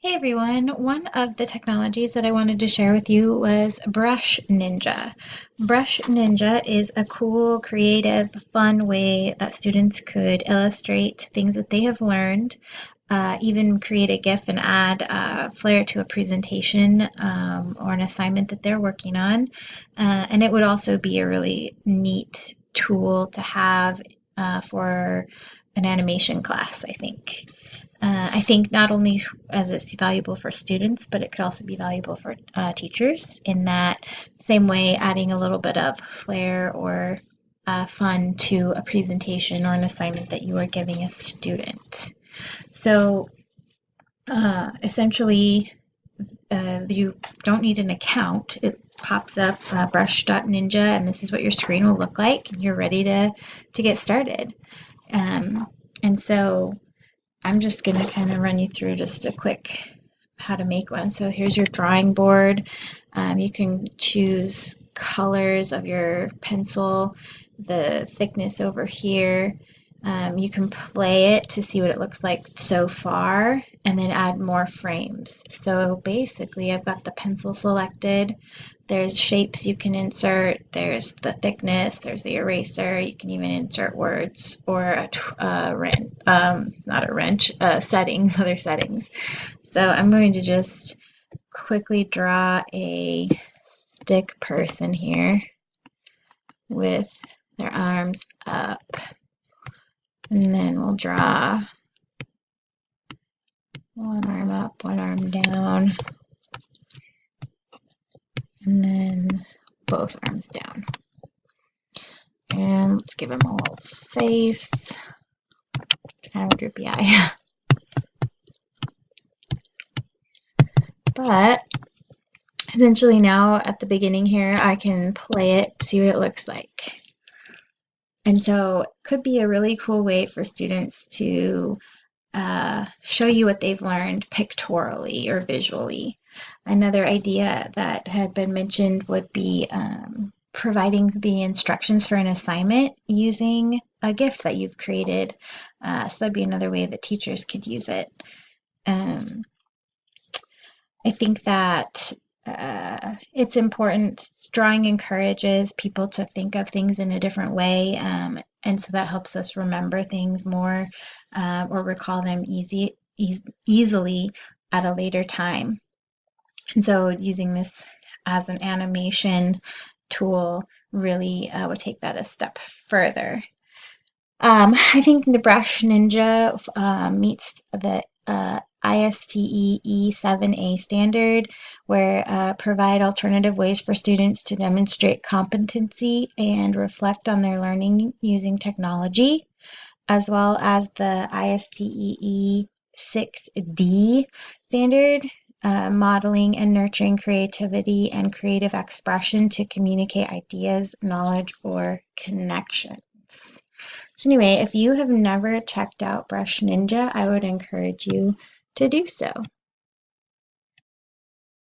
Hey everyone, one of the technologies that I wanted to share with you was Brush Ninja. Brush Ninja is a cool, creative, fun way that students could illustrate things that they have learned, even create a GIF and add flair to a presentation or an assignment that they're working on. And it would also be a really neat tool to have for an animation class, I think. I think not only as it's valuable for students, but it could also be valuable for teachers in that same way, adding a little bit of flair or fun to a presentation or an assignment that you are giving a student. So essentially, you don't need an account. It pops up brush.ninja, and this is what your screen will look like, and you're ready to get started. And so I'm just going to kind of run you through just a quick how to make one. So here's your drawing board. You can choose colors of your pencil, the thickness over here. You can play it to see what it looks like so far and then add more frames. So basically I've got the pencil selected. There's shapes you can insert, there's the thickness, there's the eraser, you can even insert words or not a wrench, settings, other settings. So I'm going to just quickly draw a stick person here with their arms up. And then we'll draw one arm up, one arm down, and then both arms down. And let's give him a little face, kind of a droopy eye. But essentially now at the beginning here, I can play it, see what it looks like. And so it could be a really cool way for students to show you what they've learned pictorially or visually. Another idea that had been mentioned would be providing the instructions for an assignment using a GIF that you've created. So that'd be another way that teachers could use it. Um, I think that it's important. Drawing encourages people to think of things in a different way, and so that helps us remember things more or recall them easily at a later time. And so using this as an animation tool really would take that a step further. I think the Brush Ninja meets the ISTE E7A standard, where provide alternative ways for students to demonstrate competency and reflect on their learning using technology, as well as the ISTE E6D standard, modeling and nurturing creativity and creative expression to communicate ideas, knowledge, or connections. So anyway, if you have never checked out Brush Ninja, I would encourage you to do so.